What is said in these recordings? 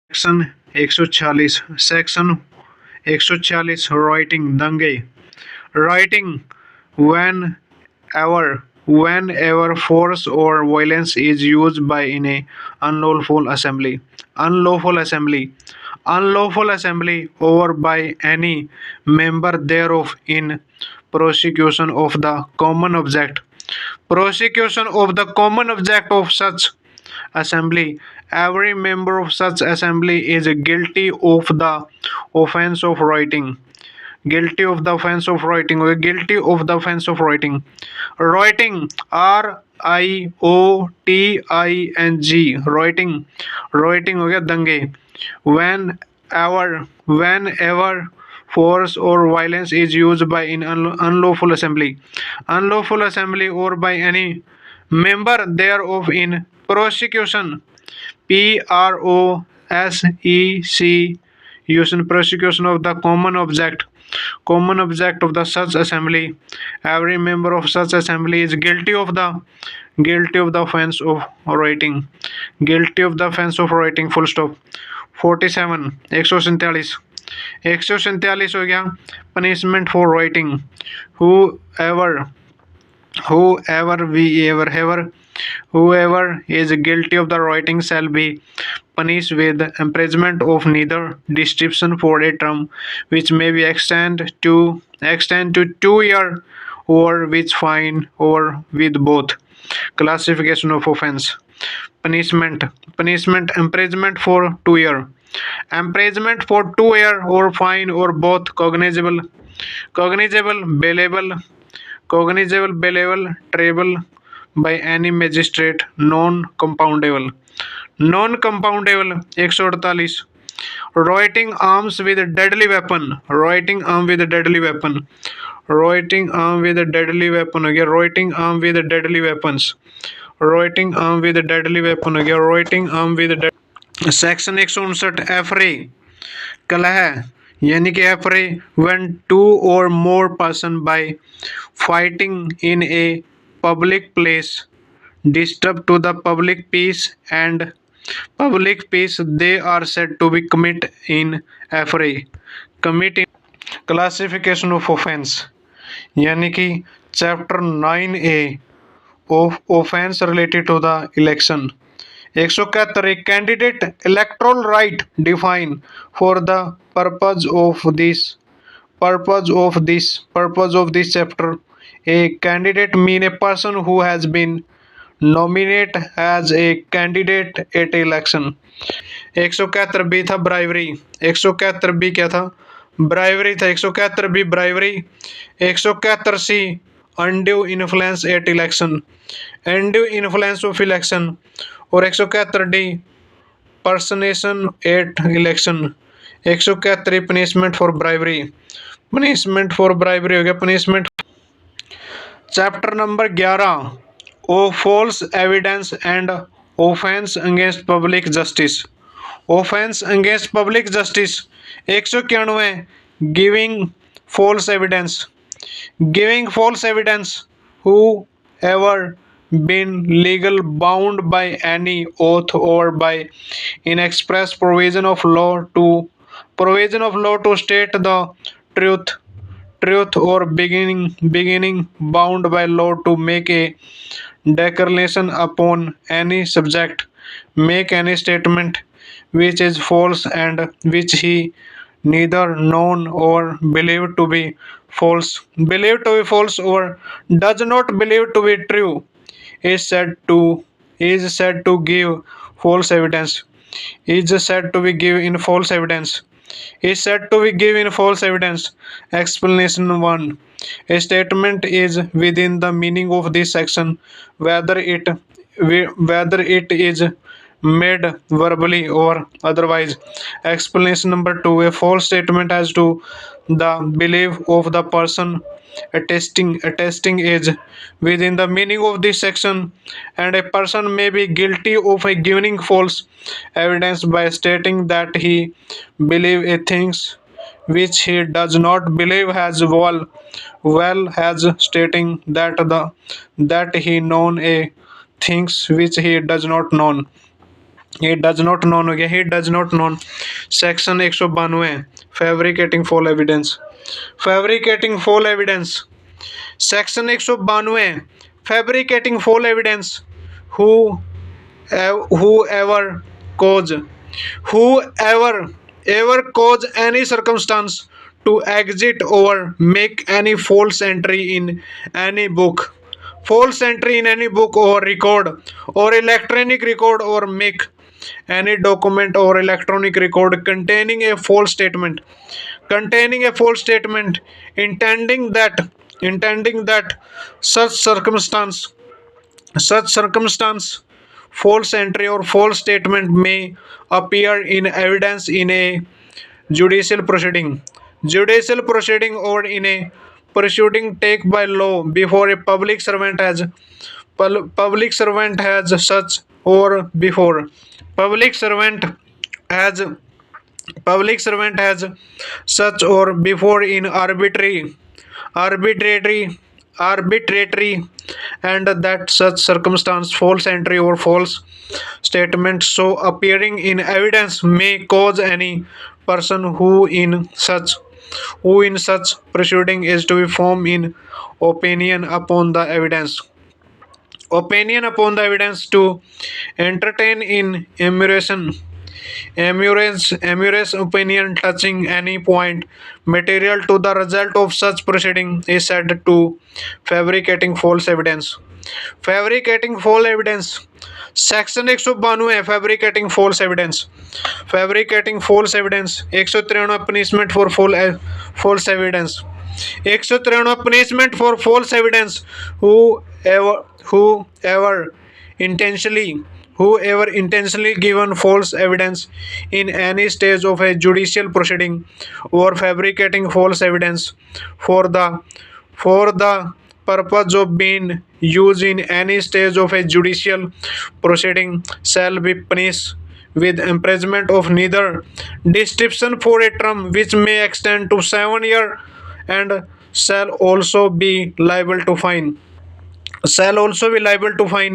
Section 146 section 146 writing दंगे writing whenever whenever force or violence is used by in a unlawful assembly unlawful assembly or by any member thereof in prosecution of the common object of such assembly. Every member of such assembly is guilty of the offense of writing. Guilty of the offense of writing. Guilty of the offense of writing. Writing. RIOTING. Writing. Writing हो गया दंगे. Whenever force or violence is used by in unlawful assembly or by any member thereof in prosecution prosecution of the common object of the such assembly. Every member of such assembly is guilty of the offense of writing. Guilty of the offense of writing. Full stop. 47 147 हो गया punishment for writing. Whoever is guilty of the writing shall be punished with imprisonment of neither description for a term which may be extend to 2 years or with fine or with both. Classification of offense. Punishment imprisonment for 2 years. Imprisonment for 2 years or fine or both. Cognizable, bailable, triable by any magistrate. Non-compoundable 148. Writing arms with deadly weapon. Writing arm with deadly weapon हो गया. Writing arm with deadly weapons. हो गया. Section 159 एफरे कलह यानी कि एफरे when two or more person by fighting in a public place disturb to the public peace they are said to be commit in affray. Classification of offense यानी कि chapter 9A of offense related to the election. 171 candidate electoral right define for the purpose of this chapter. A candidate mean a person who has been nominated as a candidate at election. 171 था ब्राइवरी. 171 क्या था? ब्राइवरी था. 171 ब्राइवरी. 171 undue influence at election. undue influence of election. और 171 personation at election. 171 punishment for bribery. हो गया punishment. Chapter number 11 of false evidence and offence against public justice. 191 giving false evidence. whoever been legal bound by any oath or by in express provision of law to state the truth or beginning bound by law to make a declaration upon any subject, make any statement which is false and which he neither known or believed to be false or does not believe to be true is said to give false evidence. Explanation 1. A statement is within the meaning of this section whether it is made verbally or otherwise. Explanation number 2. A false statement as to the belief of the person attesting is within the meaning of this section, and a person may be guilty of a giving false evidence by stating that he believe a things which he does not believe as well as stating that he known a things which he does not know. he does not known हो गया, he does not known। Section 192 fabricating fall evidence, fabricating fall evidence. Section 192 fabricating fall evidence. Who whoever cause whoever ever cause any circumstance to exit or make any false entry in any book, false entry in any book or record or electronic record, or make any document or electronic record containing a false statement, intending that such circumstance false entry or false statement may appear in evidence in a judicial proceeding or in a proceeding take by law before a public servant has such, or before public servant has such, or before in arbitrary arbitrary and that such circumstance false entry or false statement so appearing in evidence may cause any person who in such proceeding is to be formed in opinion upon the evidence to entertain in Amur's opinion touching any point material to the result of such proceeding is said to fabricating false evidence। Fabricating false evidence। Section 192 है fabricating false evidence, fabricating false evidence. 193 punishment for false evidence, 193 punishment for false evidence. whoever intentionally whoever intentionally given false evidence in any stage of a judicial proceeding or fabricating false evidence for the purpose of being used in any stage of a judicial proceeding shall be punished with imprisonment of neither description for a term which may extend to 7 years and shall also be liable to fine,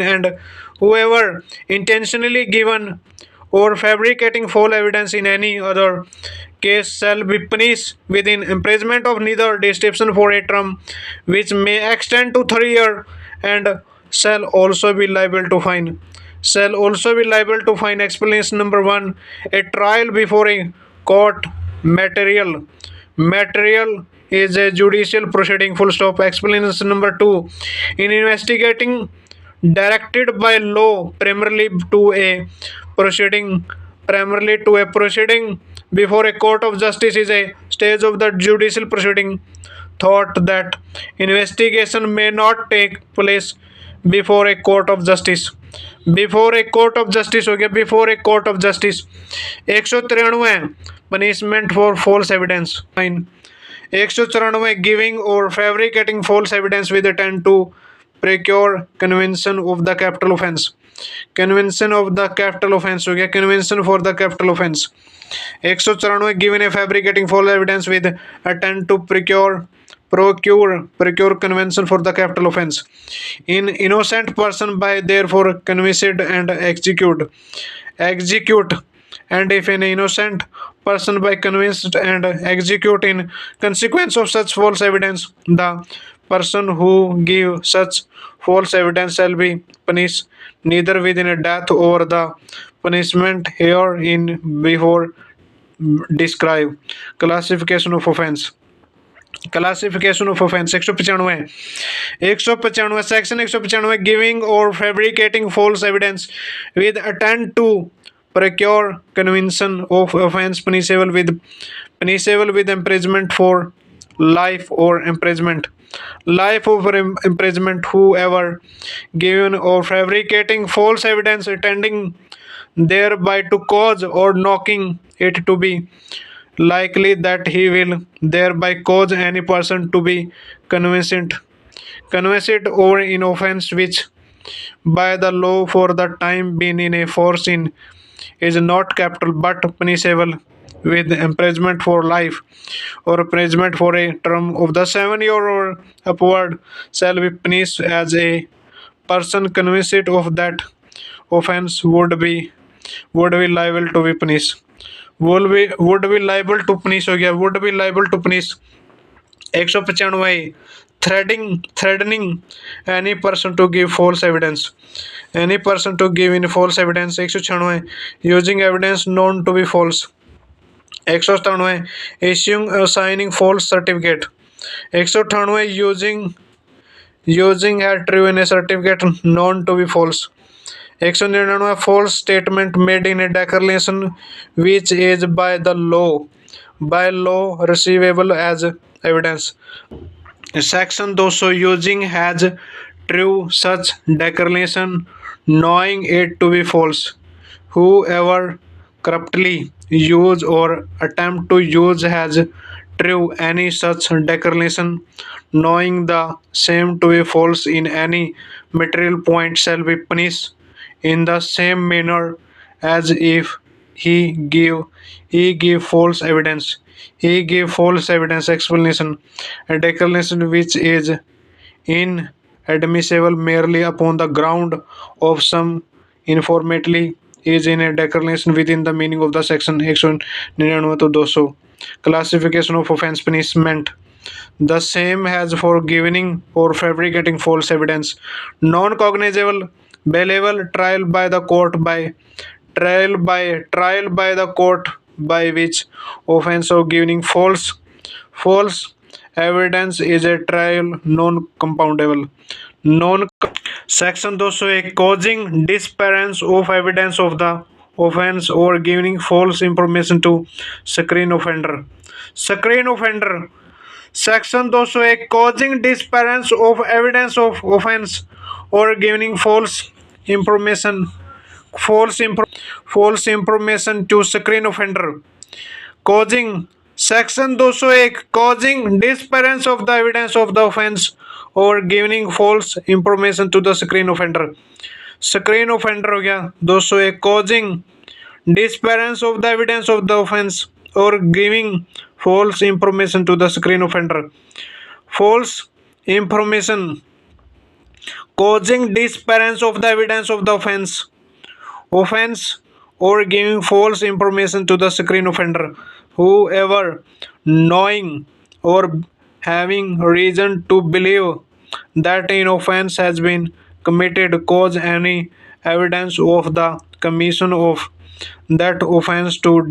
and whoever intentionally given or fabricating false evidence in any other case shall be punished with imprisonment of neither description for a term which may extend to 3 years and shall also be liable to fine, Explanation number 1, a trial before a court material is a judicial proceeding, full stop। Explanation number 2, in investigating directed by law primarily to a proceeding before a court of justice is a stage of the judicial proceeding, thought that investigation may not take place before a court of justice, हो गया before a court of justice। 193 punishment for false evidence, fine। 194 giving or fabricating false evidence with intent to procure conviction of the capital offence, हो गया conviction for the capital offence। 194 given a fabricating false evidence with intent to procure conviction for the capital offence in innocent person by therefore convicted and execute, and if an innocent person by convinced and execute in consequence of such false evidence, the person who give such false evidence shall be punished neither within a death or the punishment herein before described। Classification of offence, 195 section 195 giving और fabricating false evidence with intent to procure conviction of offence punishable with imprisonment for life or imprisonment, whoever given or fabricating false evidence intending thereby to cause or knowing it to be likely that he will thereby cause any person to be convicted or in offence which by the law for the time being in a force in is not capital but punishable with imprisonment for life or imprisonment for a term of the 7 years or upward shall be punished as a person convicted of that offence would be would be liable to be punish, would be liable to punish हो गया, would be liable to punish। 195 threatening any person to give false evidence, any person to give in false evidence। 196 using evidence known to be false। 197 issuing signing false certificate। 198 using a true in a certificate known to be false। 199 false statement made in a declaration which is by law receivable as evidence। Section 200 using as true such declaration knowing it to be false। Whoever corruptly use or attempt to use as true any such declaration knowing the same to be false in any material point shall be punished in the same manner as if he give false evidence, he gave false evidence explanation, a declaration which is inadmissible merely upon the ground of some informality is in a declaration within the meaning of the section 199 to 200। Classification of offense punishment the same as for giving or fabricating false evidence, non-cognizable, bailable, trial by the court by which offense of giving false evidence is a trial non-compoundable, non section 201 causing disappearance of evidence of the offense or giving false information to screen offender section 201 causing disappearance of evidence of offense or giving information false information to screen offender causing section 201 causing disappearance of the evidence of the offense or giving false information to the screen offender हो गया 201 causing disappearance of the evidence of the offense or giving false information to the screen offender false information causing disappearance of the evidence of the offense or giving false information to the screen offender whoever knowing or having reason to believe that an offense has been committed cause any evidence of the commission of that offense to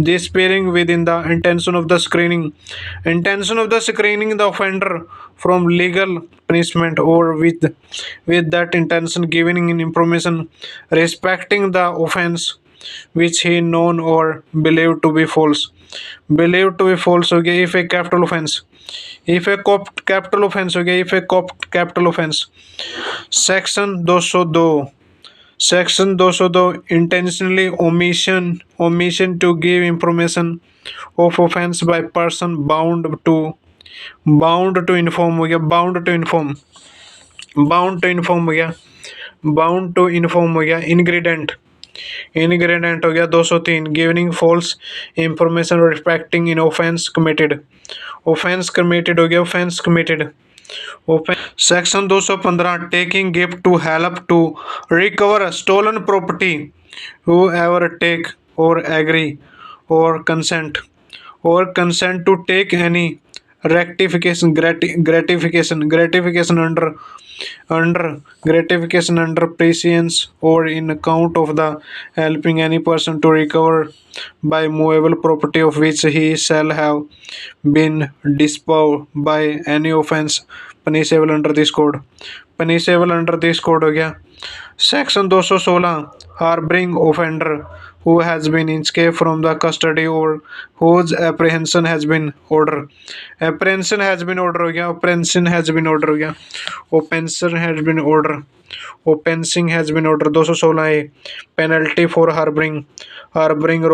despairing within the intention of the screening the offender from legal punishment or with that intention giving in information respecting the offense which he known or believed to be false हो गया if a capital offense if a capital offense हो गया if a capital offense section 202 Section 202 intentionally omission to give information of offense by person bound to inform हो गया bound to inform हो गया ingredient हो गया 203 giving false information respecting in offense committed हो गया offense committed section 215 taking gift to help to recover stolen property whoever take or agree or consent to take any gratification under prescience or in account of the helping any person to recover by movable property of which he shall have been disposed by any offense punishable under this code हो गया section 216 harboring offender who has been escaped from the custody or whose apprehension has been order हो गया offensing has been order 216 है penalty for harboring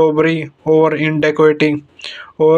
robbery or indecoity or